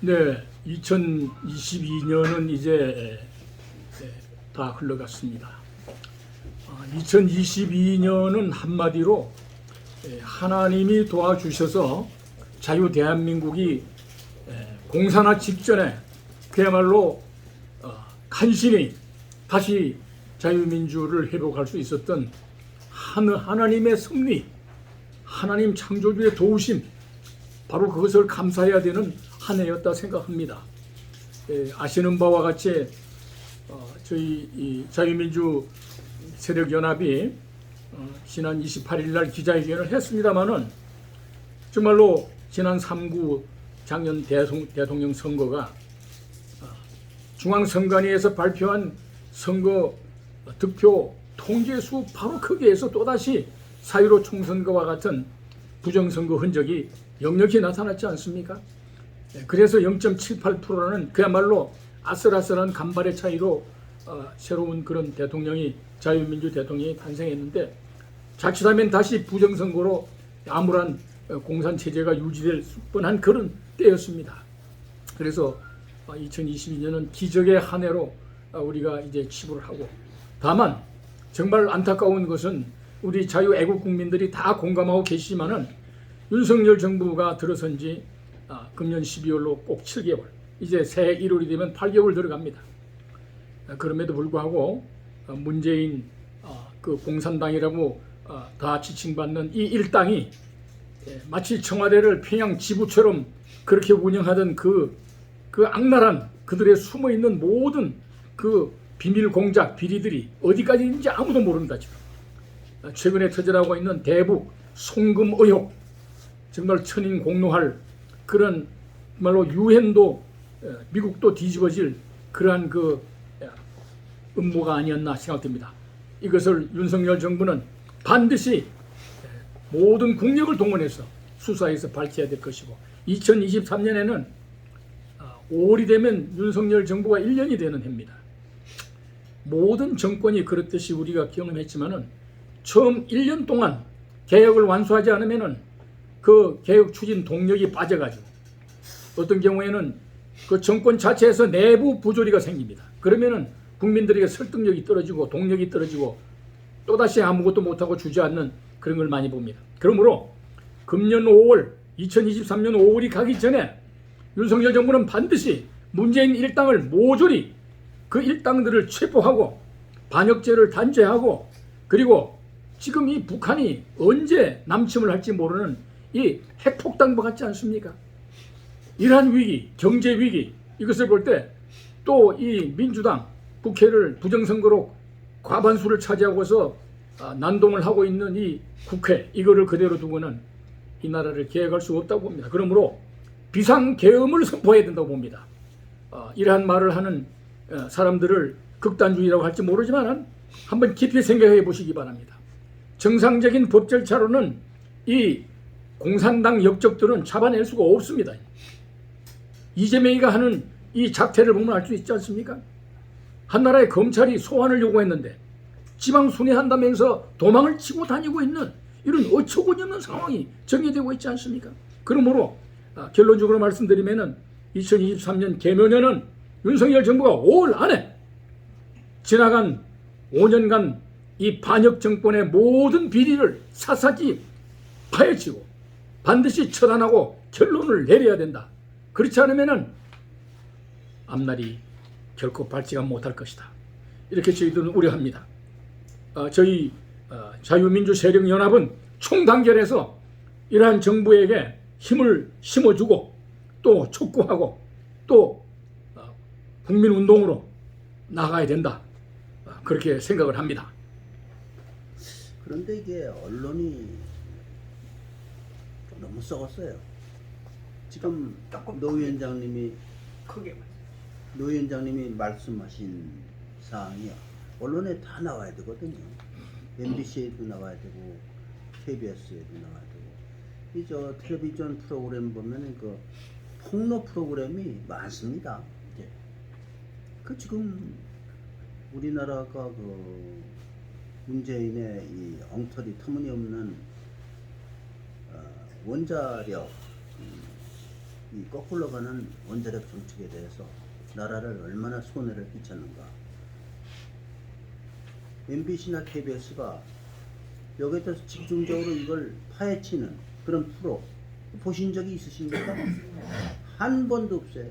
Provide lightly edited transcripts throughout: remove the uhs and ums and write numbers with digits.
네, 2022년은 이제 다 흘러갔습니다. 2022년은 한마디로 하나님이 도와주셔서 자유 대한민국이 공산화 직전에 그야말로 간신히 다시 자유민주를 회복할 수 있었던 하나님의 섭리, 하나님 창조주의 도우심, 바로 그것을 감사해야 되는 한 해였다 생각합니다. 아시는 바와 같이 저희 이 자유민주 세력연합이 지난 28일 날 기자회견을 했습니다마는 정말로 지난 3구 작년 대통령 선거가 중앙선관위에서 발표한 선거 득표 통계수 바로 거기에서 또다시 4.15 총선거와 같은 부정선거 흔적이 역력히 나타났지 않습니까? 그래서 0.78%라는 그야말로 아슬아슬한 간발의 차이로 새로운 그런 대통령이 자유민주 대통령이 탄생했는데 자칫하면 다시 부정선거로 암울한 공산체제가 유지될 뻔한 그런 때였습니다. 그래서 2022년은 기적의 한 해로 우리가 이제 치부를 하고, 다만 정말 안타까운 것은 우리 자유애국 국민들이 다 공감하고 계시지만은 윤석열 정부가 들어선 지 금년 12월로 꼭 7개월, 이제 새해 1월이 되면 8개월 들어갑니다. 그럼에도 불구하고 문재인 그 공산당이라고 다 지칭받는 이 일당이 마치 청와대를 평양 지부처럼 그렇게 운영하던 그 악랄한 그들의 숨어있는 모든 그 비밀 공작 비리들이 어디까지 있는지 아무도 모른다. 지금 최근에 터져나오고 있는 대북 송금 의혹, 정말 천인공노할 그런 말로 유엔도 미국도 뒤집어질 그러한 그 음모가 아니었나 생각됩니다. 이것을 윤석열 정부는 반드시 모든 국력을 동원해서 수사해서 밝혀야 될 것이고, 2023년에는 5월이 되면 윤석열 정부가 1년이 되는 해입니다. 모든 정권이 그렇듯이 우리가 경험했지만은 처음 1년 동안 개혁을 완수하지 않으면은 그 개혁 추진 동력이 빠져가지고 어떤 경우에는 그 정권 자체에서 내부 부조리가 생깁니다. 그러면은 국민들에게 설득력이 떨어지고 동력이 떨어지고 또다시 아무것도 못하고 주저앉는 그런 걸 많이 봅니다. 그러므로 금년 5월, 2023년 5월이 가기 전에 윤석열 정부는 반드시 문재인 일당을 모조리 그 일당들을 체포하고 반역죄를 단죄하고, 그리고 지금 이 북한이 언제 남침을 할지 모르는 이 핵폭탄과 같지 않습니까? 이러한 위기, 경제 위기, 이것을 볼 때 또 이 민주당 국회를 부정선거로 과반수를 차지하고서 난동을 하고 있는 이 국회, 이거를 그대로 두고는 이 나라를 개혁할 수 없다고 봅니다. 그러므로 비상계엄을 선포해야 된다고 봅니다. 이러한 말을 하는 사람들을 극단주의라고 할지 모르지만 한번 깊이 생각해 보시기 바랍니다. 정상적인 법 절차로는 이 공산당 역적들은 잡아낼 수가 없습니다. 이재명이가 하는 이 작태를 보면 알 수 있지 않습니까? 한나라의 검찰이 소환을 요구했는데 지방 순회한다면서 도망을 치고 다니고 있는 이런 어처구니없는 상황이 정리되고 있지 않습니까? 그러므로 결론적으로 말씀드리면은 2023년 개묘년은 윤석열 정부가 5월 안에 지나간 5년간 이 반역 정권의 모든 비리를 샅샅이 파헤치고 반드시 처단하고 결론을 내려야 된다. 그렇지 않으면은 앞날이 결코 밝지가 못할 것이다. 이렇게 저희들은 우려합니다. 저희 자유민주 세력연합은 총단결해서 이러한 정부에게 힘을 심어주고 또 촉구하고 또 국민운동으로 나가야 된다. 그렇게 생각을 합니다. 그런데 이게 언론이 좀 너무 썩었어요. 지금 노 위원장님이 말씀하신 사항이 언론에 다 나와야 되거든요. MBC에도 나와야 되고 KBS에도 나와야 되고, 이 텔레비전 프로그램 보면은 그 폭로 프로그램이 많습니다. 그 지금 우리나라가 그 문재인의 이 엉터리 터무니없는 원자력 이 거꾸로 가는 원자력 정책에 대해서 나라를 얼마나 손해를 끼쳤는가. MBC나 KBS가 여기에 대해서 집중적으로 이걸 파헤치는 그런 프로 보신 적이 있으십니까? 한 번도 없어요.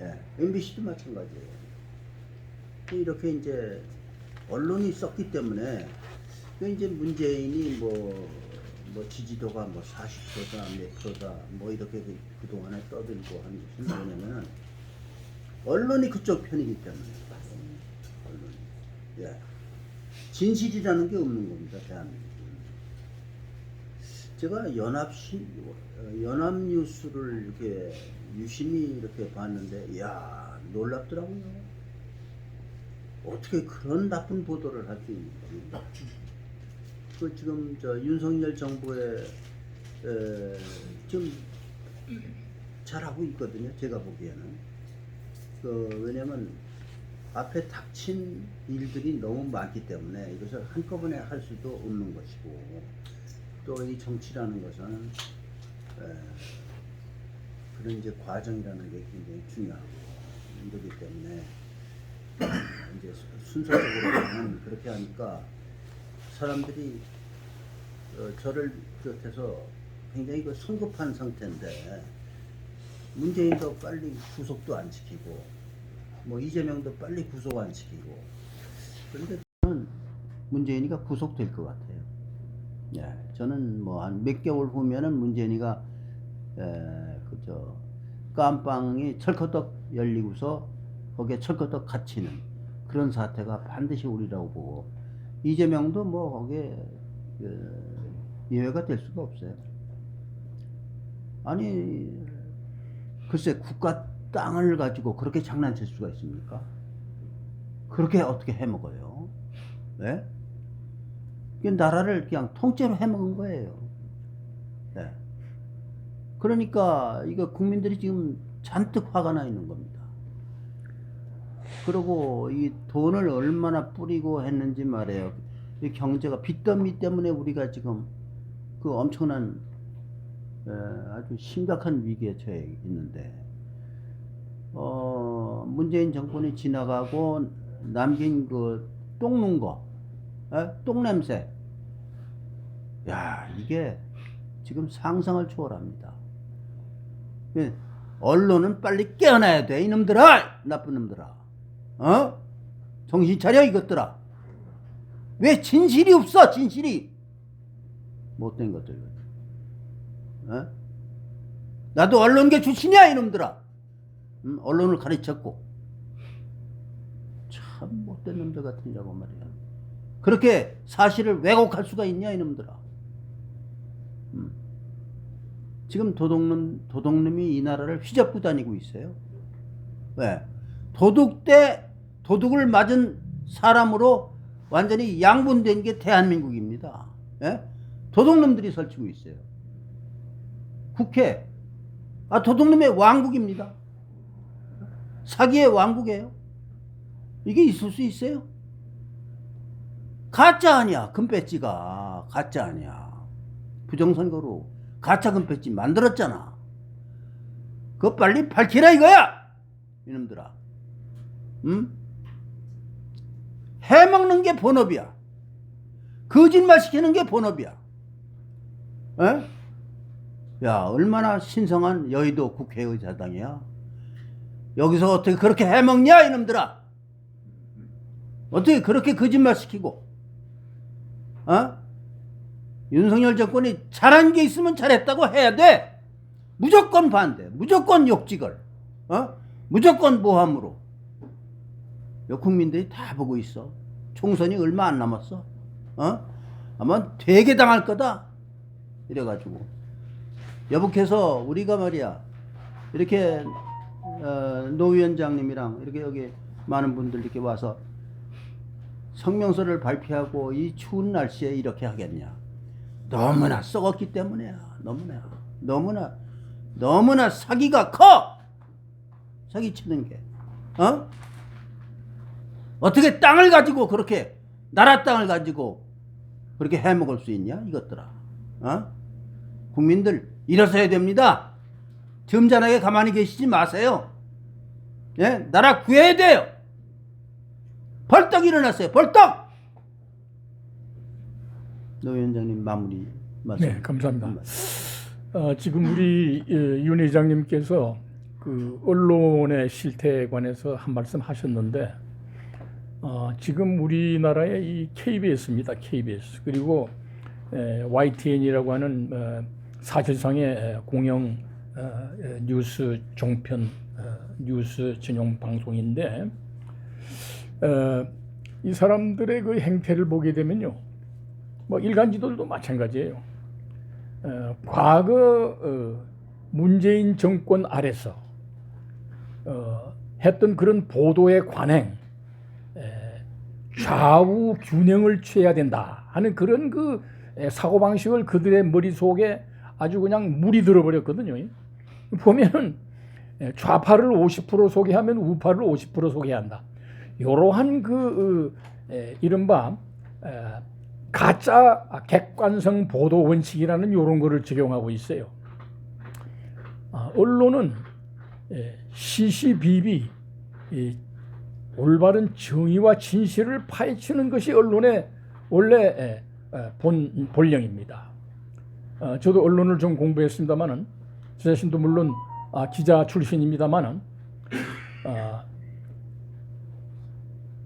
예, MBC도 마찬가지예요. 이렇게 이제 언론이 썼기 때문에 이제 문재인이 뭐 지지도가 뭐 40%다 몇 프로다 뭐 이렇게 그동안에 떠들고 하는 것은 뭐냐면은 언론이 그쪽 편이기 때문에 언론이. 예. 진실이라는 게 없는 겁니다, 대한민국. 제가 연합뉴스를 이렇게 유심히 이렇게 봤는데, 이야, 놀랍더라고요. 어떻게 그런 나쁜 보도를 할 수 있는가. 그 지금 윤석열 정부에 좀 잘하고 있거든요, 제가 보기에는. 왜냐면 앞에 닥친 일들이 너무 많기 때문에 이것을 한꺼번에 할 수도 없는 것이고, 또 이 정치라는 것은 그런 이제 과정이라는 게 굉장히 중요하고 이러기 때문에 이제 순서적으로는 그렇게 하니까 사람들이 저를 비롯해서 굉장히 성급한 상태인데, 문재인도 빨리 구속도 안 시키고 뭐 이재명도 빨리 구속 안 시키고, 그런데 저는 문재인이가 구속될 것 같아요. 예, 저는 뭐 한 몇 개월 후면은 문재인이가 깜빵이 철커덕 열리고서 거기에 철커덕 갇히는 그런 사태가 반드시 오리라고 보고, 이재명도 뭐 거기에 예외가 될 수가 없어요. 아니 글쎄, 국가 땅을 가지고 그렇게 장난칠 수가 있습니까? 그렇게 어떻게 해먹어요? 네? 나라를 그냥 통째로 해먹은 거예요. 네. 그러니까 이거 국민들이 지금 잔뜩 화가 나 있는 겁니다. 그리고 이 돈을 얼마나 뿌리고 했는지 말이에요. 이 경제가 빚더미 때문에 우리가 지금 그 엄청난 아주 심각한 위기에 처해 있는데, 문재인 정권이 지나가고 남긴 그 똥 누는 거, 똥냄새, 야, 이게 지금 상상을 초월합니다. 언론은 빨리 깨어나야 돼, 이놈들아, 나쁜 놈들아. 정신 차려, 이것들아. 왜 진실이 없어, 진실이. 못된 것들. 나도 언론계 출신이야, 이놈들아. 언론을 가르쳤고. 참 못된 놈들 같으냐고 말이야. 그렇게 사실을 왜곡할 수가 있냐, 이놈들아. 지금 도둑놈이 이 나라를 휘잡고 다니고 있어요. 왜? 도둑을 맞은 사람으로 완전히 양분된 게 대한민국입니다. 예? 도둑놈들이 설치고 있어요. 국회, 도둑놈의 왕국입니다. 사기의 왕국이에요. 이게 있을 수 있어요? 가짜 아니야, 금배지가. 가짜 아니야. 부정선거로 가짜 금배지 만들었잖아. 그거 빨리 밝히라 이거야, 이놈들아. 해먹는 게 본업이야. 거짓말 시키는 게 본업이야. 야, 얼마나 신성한 여의도 국회의사당이야. 여기서 어떻게 그렇게 해먹냐, 이놈들아. 어떻게 그렇게 거짓말 시키고. 윤석열 정권이 잘한 게 있으면 잘했다고 해야 돼. 무조건 반대, 무조건 욕직을, 무조건 모함으로. 국민들이 다 보고 있어. 총선이 얼마 안 남았어. 아마 되게 당할 거다. 이래가지고 여북해서 우리가 말이야, 이렇게 노 위원장님이랑 이렇게 여기 많은 분들 이렇게 와서 성명서를 발표하고 이 추운 날씨에 이렇게 하겠냐. 너무나 썩었기 때문이야. 너무나 사기가 커. 사기치는 게. 어떻게 땅을 가지고 그렇게, 나라 땅을 가지고 그렇게 해먹을 수 있냐, 이것들아. 국민들 일어서야 됩니다. 점잖하게 가만히 계시지 마세요. 예? 나라 구해야 돼요. 벌떡 일어났어요. 벌떡. 노 위원장님 마무리 말씀. 네, 감사합니다. 지금 우리 윤 회장님께서 그 언론의 실태에 관해서 한 말씀 하셨는데, 지금 우리나라의 이 KBS입니다. KBS 그리고 YTN이라고 하는 사실상의 공영 뉴스 종편 뉴스 전용 방송인데, 이 사람들의 그 행태를 보게 되면요, 뭐 일간지들도 마찬가지예요. 과거 문재인 정권 아래서 했던 그런 보도의 관행, 좌우 균형을 취해야 된다 하는 그런 그 사고방식을 그들의 머릿속에 아주 그냥 물이 들어버렸거든요. 보면은 좌파를 50% 소개하면 우파를 50% 소개한다. 이러한 그 이른바 가짜 객관성 보도 원칙이라는 이런 거를 적용하고 있어요. 언론은 시시비비 올바른 정의와 진실을 파헤치는 것이 언론의 원래 본령입니다. 저도 언론을 좀 공부했습니다만은, 제 자신도 물론 기자 출신입니다만은,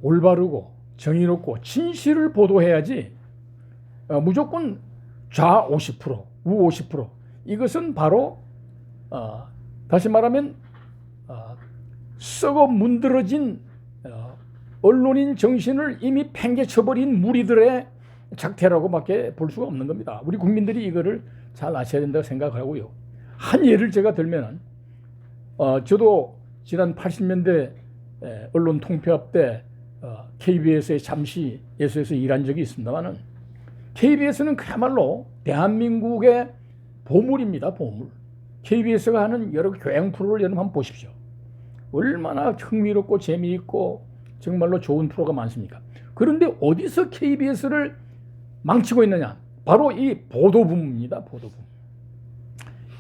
올바르고 정의롭고 진실을 보도해야지 무조건 좌 50%, 우 50%, 이것은 바로 다시 말하면 썩어 문드러진 언론인 정신을 이미 팽개쳐버린 무리들의 작태라고밖에 볼 수가 없는 겁니다. 우리 국민들이 이거를 잘 아셔야 된다고 생각하고요. 한 예를 제가 들면은, 저도 지난 80년대 언론 통폐합 때 KBS에 잠시 예수에서 일한 적이 있습니다만은, KBS는 그야말로 대한민국의 보물입니다. 보물. KBS가 하는 여러 교양 프로를 여러분 한번 보십시오. 얼마나 흥미롭고 재미있고 정말로 좋은 프로가 많습니까? 그런데 어디서 KBS를 망치고 있느냐? 바로 이 보도부입니다. 보도부.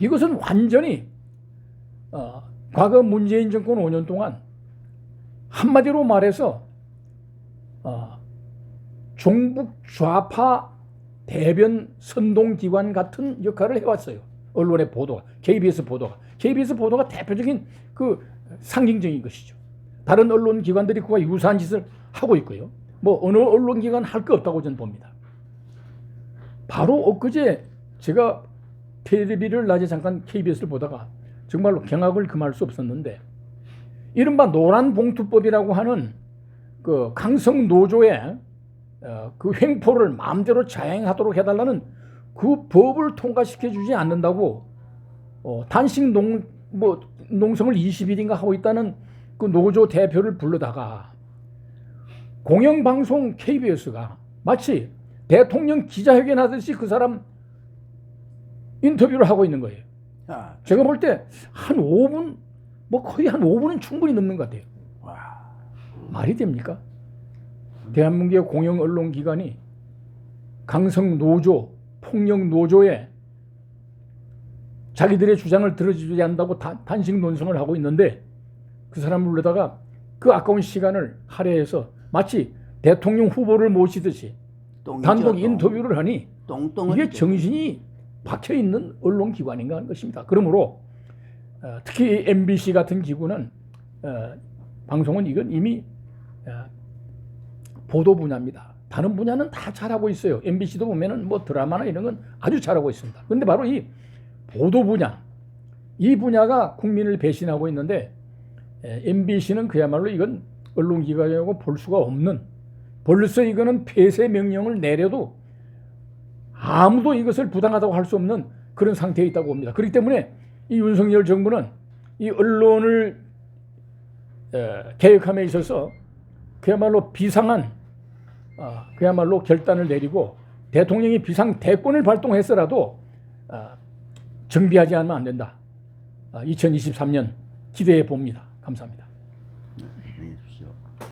이것은 완전히 과거 문재인 정권 5년 동안 한마디로 말해서 종북 좌파 대변 선동기관 같은 역할을 해왔어요. 언론의 보도가, KBS 보도가. KBS 보도가 대표적인 그 상징적인 것이죠. 다른 언론 기관들이 그와 유사한 짓을 하고 있고요. 뭐 어느 언론 기관 할 거 없다고 저는 봅니다. 바로 엊그제 제가 텔레비를 낮에 잠깐 KBS를 보다가 정말로 경악을 금할 수 없었는데, 이른바 노란봉투법이라고 하는 그 강성 노조의 그 횡포를 마음대로 자행하도록 해달라는 그 법을 통과시켜 주지 않는다고 단식 농성을 20일인가 하고 있다는 그 노조 대표를 불러다가 공영방송 KBS가 마치 대통령 기자회견 하듯이 그 사람 인터뷰를 하고 있는 거예요. 제가 볼 때 한 5분, 뭐 거의 한 5분은 충분히 넘는 것 같아요. 말이 됩니까? 대한민국의 공영 언론 기관이 강성 노조, 폭력 노조에 자기들의 주장을 들어주지 않는다고 단식 논성을 하고 있는데, 그 사람을 불러다가 그 아까운 시간을 할애해서 마치 대통령 후보를 모시듯이 단독 인터뷰를 하니 이게 정신이 박혀있는 언론기관인가 하는 것입니다. 그러므로 특히 MBC 같은 기구는 방송은 이건 이미 보도 분야입니다. 다른 분야는 다 잘하고 있어요. MBC도 보면은 뭐 드라마나 이런 건 아주 잘하고 있습니다. 그런데 바로 이 보도 분야, 이 분야가 국민을 배신하고 있는데, MBC는 그야말로 이건 언론기관이라고 볼 수가 없는, 벌써 이거는 폐쇄 명령을 내려도 아무도 이것을 부당하다고 할 수 없는 그런 상태에 있다고 봅니다. 그렇기 때문에 이 윤석열 정부는 이 언론을 개혁함에 있어서 그야말로 비상한 그야말로 결단을 내리고 대통령이 비상 대권을 발동해서라도 정비하지 않으면 안 된다. 2023년 기대해 봅니다. 감사합니다.